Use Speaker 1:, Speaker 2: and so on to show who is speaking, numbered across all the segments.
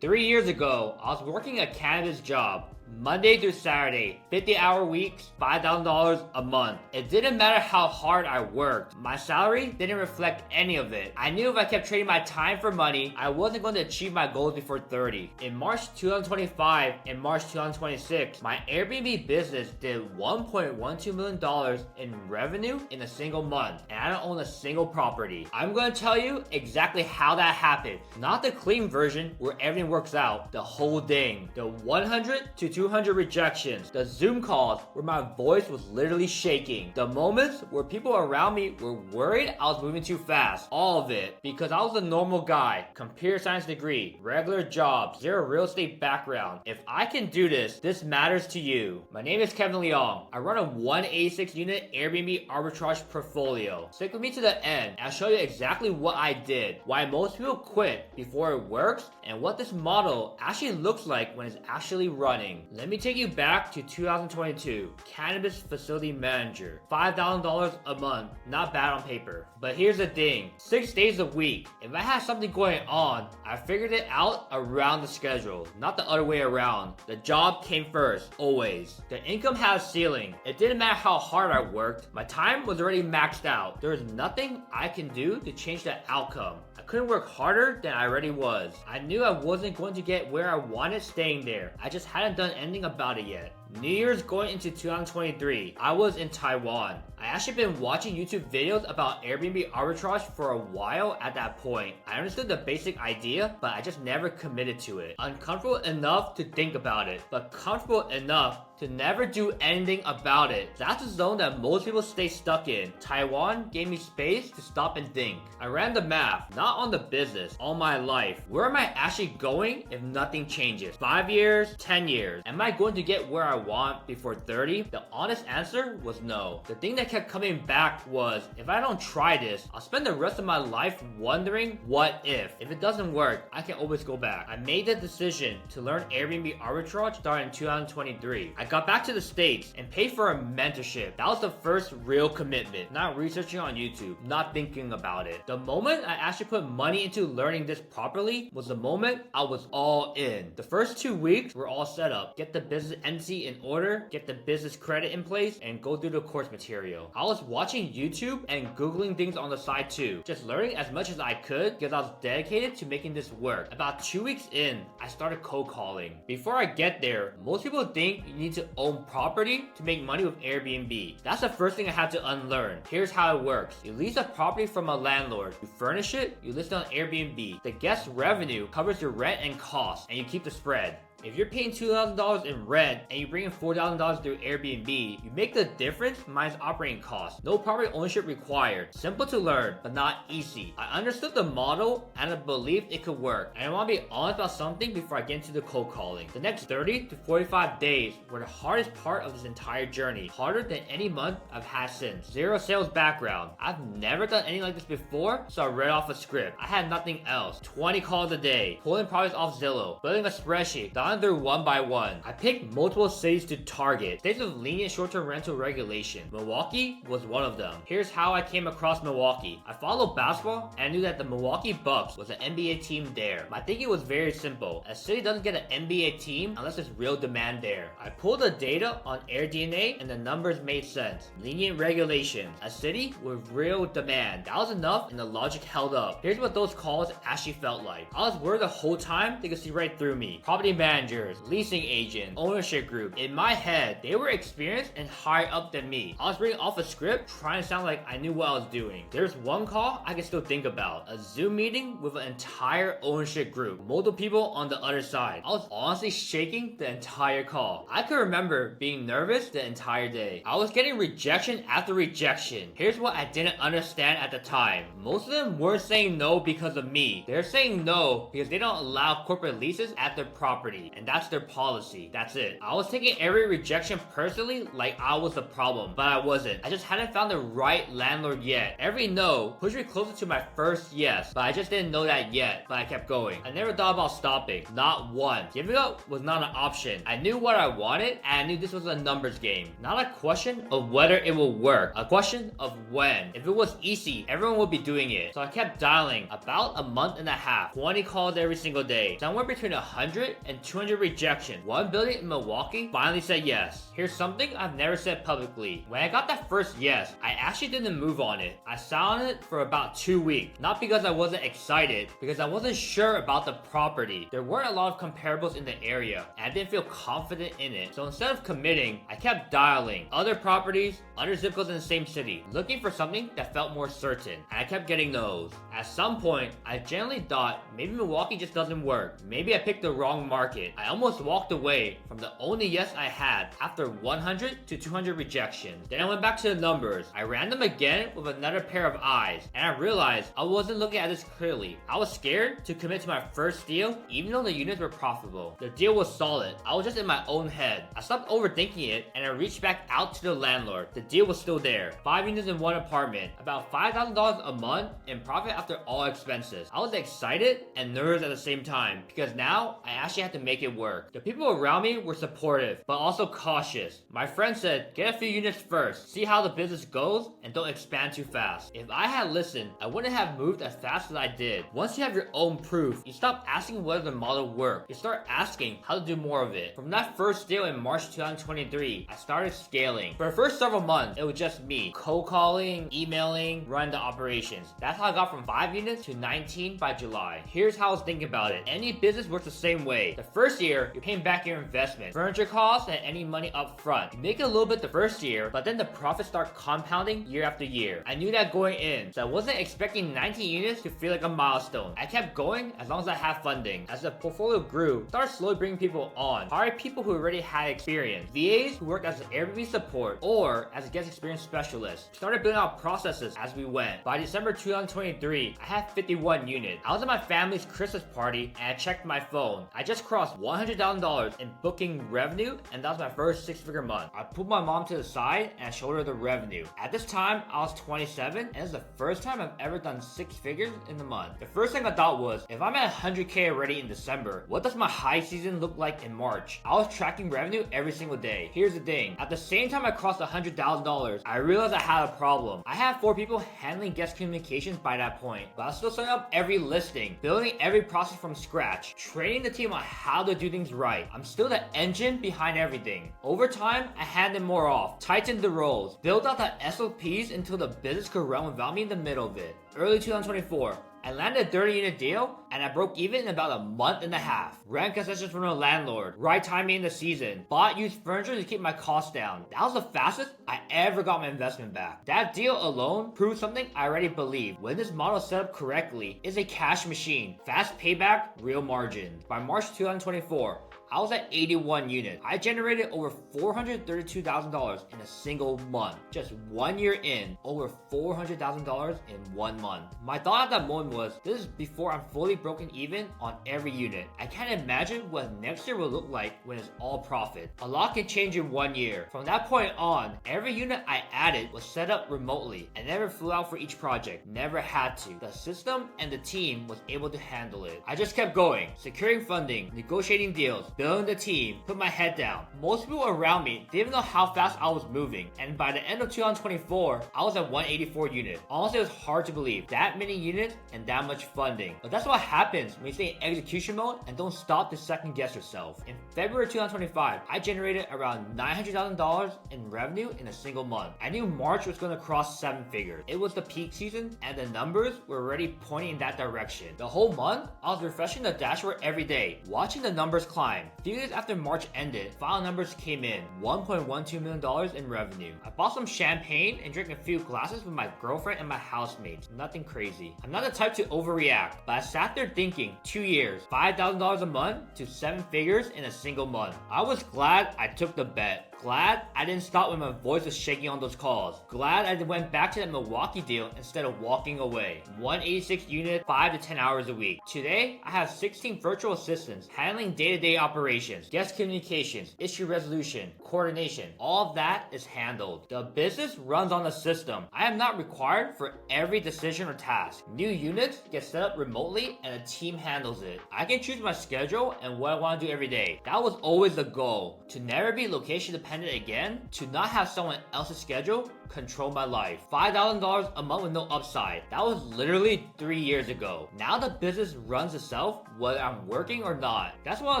Speaker 1: 3 years ago, I was working a cannabis job, Monday through Saturday, 50-hour weeks, $5,000 a month. It didn't matter how hard I worked. My salary didn't reflect any of it. I knew if I kept trading my time for money, I wasn't going to achieve my goals before 30. In March 2025 and March 2026, my Airbnb business did $1.12 million in revenue in a single month, and I don't own a single property. I'm going to tell you exactly how that happened. Not the clean version where everything works out, the whole thing. The 100 to 200 rejections, the Zoom calls where my voice was literally shaking, the moments where people around me were worried I was moving too fast, all of it because I was a normal guy, computer science degree, regular job, zero real estate background. If I can do this, this matters to you. My name is Kevin Leong. I run a 186 unit Airbnb arbitrage portfolio. Stick with me to the end and I'll show you exactly what I did, why most people quit before it works, and what this model actually looks like when it's actually running. Let me take you back to 2022. Cannabis facility manager. $5,000 a month. Not bad on paper. But here's the thing. 6 days a week. If I had something going on, I figured it out around the schedule. Not the other way around. The job came first. Always. The income had a ceiling. It didn't matter how hard I worked. My time was already maxed out. There was nothing I can do to change the outcome. I couldn't work harder than I already was. I knew I wasn't going to get where I wanted staying there. I just hadn't done anything about it yet. New Year's going into 2023, I was in Taiwan. I actually been watching YouTube videos about Airbnb arbitrage for a while at that point. I understood the basic idea, but I just never committed to it. Uncomfortable enough to think about it, but comfortable enough to never do anything about it. That's the zone that most people stay stuck in. Taiwan gave me space to stop and think. I ran the math, not on the business, on my life. Where am I actually going if nothing changes? 5 years, 10 years. Am I going to get where I want before 30? The honest answer was no. The thing that kept coming back was, if I don't try this, I'll spend the rest of my life wondering what if. If it doesn't work, I can always go back. I made the decision to learn Airbnb arbitrage starting in 2023. I got back to the States and paid for a mentorship. That was the first real commitment. Not researching on YouTube, not thinking about it. The moment I actually put money into learning this properly was the moment I was all in. The first 2 weeks were all set up. Get the business entity in order, get the business credit in place, and go through the course material. I was watching YouTube and Googling things on the side too. Just learning as much as I could because I was dedicated to making this work. About 2 weeks in, I started cold calling. Before I get there, most people think you need to own property to make money with Airbnb. That's the first thing I had to unlearn. Here's how it works. You lease a property from a landlord. You furnish it, you list it on Airbnb. The guest revenue covers your rent and costs, and you keep the spread. If you're paying $2,000 in rent and you bring in $4,000 through Airbnb, you make the difference minus operating costs. No property ownership required. Simple to learn, but not easy. I understood the model and I believed it could work. And I want to be honest about something before I get into the cold calling. The next 30 to 45 days were the hardest part of this entire journey. Harder than any month I've had since. Zero sales background. I've never done anything like this before, so I read off a script. I had nothing else. 20 calls a day. Pulling properties off Zillow. Building a spreadsheet. Through one by one. I picked multiple cities to target. States with lenient short-term rental regulation. Milwaukee was one of them. Here's how I came across Milwaukee. I followed basketball and knew that the Milwaukee Bucks was an NBA team there. My thinking was very simple. A city doesn't get an NBA team unless there's real demand there. I pulled the data on AirDNA and the numbers made sense. Lenient regulations. A city with real demand. That was enough and the logic held up. Here's what those calls actually felt like. I was worried the whole time they could see right through me. Property managers, leasing agents, ownership group. In my head, they were experienced and higher up than me. I was reading off a script, trying to sound like I knew what I was doing. There's one call I can still think about. A Zoom meeting with an entire ownership group. Multiple people on the other side. I was honestly shaking the entire call. I can remember being nervous the entire day. I was getting rejection after rejection. Here's what I didn't understand at the time. Most of them weren't saying no because of me. They're saying no because they don't allow corporate leases at their property. easy. And that's their policy. That's it. I was taking every rejection personally like I was the problem, but I wasn't. I just hadn't found the right landlord yet. Every no pushed me closer to my first yes, but I just didn't know that yet, but I kept going. I never thought about stopping. Not once. Giving up was not an option. I knew what I wanted, and I knew this was a numbers game. Not a question of whether it will work. A question of when. If it was easy, everyone would be doing it. So I kept dialing about a month and a half. 20 calls every single day. Somewhere between 100 and 200 rejections. One building in Milwaukee finally said yes. Here's something I've never said publicly. When I got that first yes, I actually didn't move on it. I sat on it for about 2 weeks. Not because I wasn't excited, because I wasn't sure about the property. There weren't a lot of comparables in the area, and I didn't feel confident in it. So instead of committing, I kept dialing other properties, other zip codes in the same city, looking for something that felt more certain, and I kept getting those. At some point, I generally thought maybe Milwaukee just doesn't work. Maybe I picked the wrong market. I almost walked away from the only yes I had after 100 to 200 rejections. Then I went back to the numbers. I ran them again with another pair of eyes, and I realized I wasn't looking at this clearly. I was scared to commit to my first deal, even though the units were profitable. The deal was solid. I was just in my own head. I stopped overthinking it, and I reached back out to the landlord. The deal was still there. 5 units in one apartment, about $5,000 a month in profit after all expenses. I was excited and nervous at the same time, because now I actually had to make it work. The people around me were supportive, but also cautious. My friend said, get a few units first, see how the business goes, and don't expand too fast. If I had listened, I wouldn't have moved as fast as I did. Once you have your own proof, you stop asking whether the model worked. You start asking how to do more of it. From that first deal in March 2023, I started scaling. For the first several months, it was just me, cold calling, emailing, running the operations. That's how I got from 5 units to 19 by July. Here's how I was thinking about it. Any business works the same way. The first year, you're paying back your investment, furniture costs, and any money up front. You make it a little bit the first year, but then the profits start compounding year after year. I knew that going in, so I wasn't expecting 19 units to feel like a milestone. I kept going as long as I had funding. As the portfolio grew, I started slowly bringing people on. Hired people who already had experience. VAs who worked as an Airbnb support or as a guest experience specialist. Started building out processes as we went. By December 2023, I had 51 units. I was at my family's Christmas party and I checked my phone. I just crossed $100,000 in booking revenue, and that was my first 6-figure month. I pulled my mom to the side and I showed her the revenue. At this time, I was 27, and it's the first time I've ever done 6 figures in the month. The first thing I thought was, if I'm at 100K already in December, what does my high season look like in March? I was tracking revenue every single day. Here's the thing. At the same time I crossed $100,000, I realized I had a problem. I had 4 people handling guest communications by that point, but I was still setting up every listing, building every process from scratch, training the team on how to do things right. I'm still the engine behind everything. Over time, I handed more off, tightened the roles, built out the SOPs until the business could run without me in the middle of it. Early 2024, I landed a 30-unit deal, and I broke even in about a month and a half. Rent concessions from the landlord, right timing in the season, bought used furniture to keep my costs down. That was the fastest I ever got my investment back. That deal alone proved something I already believed. When this model is set up correctly, it's a cash machine. Fast payback, real margins. By March 2024, I was at 81 units. I generated over $432,000 in a single month. Just 1 year in, over $400,000 in 1 month. My thought at that moment was, this is before I'm fully broken even on every unit. I can't imagine what next year will look like when it's all profit. A lot can change in 1 year. From that point on, every unit I added was set up remotely. I never flew out for each project. Never had to. The system and the team was able to handle it. I just kept going, securing funding, negotiating deals, building the team, put my head down. Most people around me didn't know how fast I was moving, and by the end of 2024, I was at 184 units. Honestly, it was hard to believe that many units and that much funding. But that's what happens when you stay in execution mode and don't stop to second guess yourself. In February 2025, I generated around $900,000 in revenue in a single month. I knew March was going to cross 7 figures. It was the peak season, and the numbers were already pointing in that direction. The whole month, I was refreshing the dashboard every day, watching the numbers climb. A few days after March ended, final numbers came in, $1.12 million in revenue. I bought some champagne and drank a few glasses with my girlfriend and my housemates. Nothing crazy. I'm not the type to overreact, but I sat there thinking, 2 years, $5,000 a month to 7 figures in a single month. I was glad I took the bet. Glad I didn't stop when my voice was shaking on those calls. Glad I went back to that Milwaukee deal instead of walking away. 186 units, 5 to 10 hours a week. Today, I have 16 virtual assistants handling day-to-day operations, guest communications, issue resolution, coordination. All of that is handled. The business runs on a system. I am not required for every decision or task. New units get set up remotely and a team handles it. I can choose my schedule and what I want to do every day. That was always the goal. To never be location dependent again, to not have someone else's schedule control my life. $5,000 a month with no upside. That was literally 3 years ago. Now the business runs itself whether I'm working or not. That's what I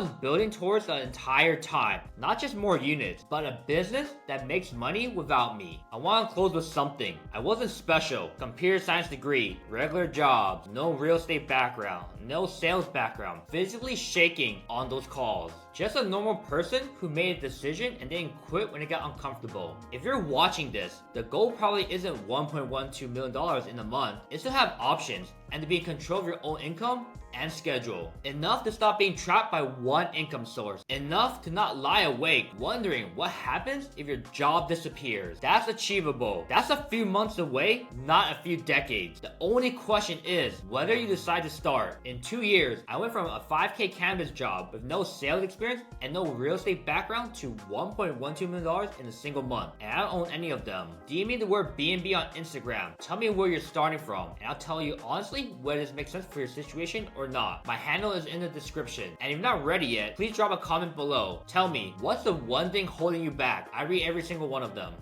Speaker 1: was building towards the entire time. Not just more units, but a business that makes money without me. I want to close with something. I wasn't special. Computer science degree, regular jobs, no real estate background, no sales background, physically shaking on those calls. Just a normal person who made a decision and didn't quit when it got uncomfortable. If you're watching this, the goal probably isn't $1.12 million in a month. It's to have options and to be in control of your own income and schedule. Enough to stop being trapped by one income source. Enough to not lie awake wondering what happens if your job disappears. That's achievable. That's a few months away, not a few decades. The only question is whether you decide to start. In 2 years, I went from a 5K cannabis job with no sales experience and no real estate background to $1.12 million in a single month. And I don't own any of them. DM me the word BNB on Instagram. Tell me where you're starting from, and I'll tell you honestly whether this makes sense for your situation or not. My handle is in the description. And if you're not ready yet, please drop a comment below. Tell me, what's the one thing holding you back? I read every single one of them.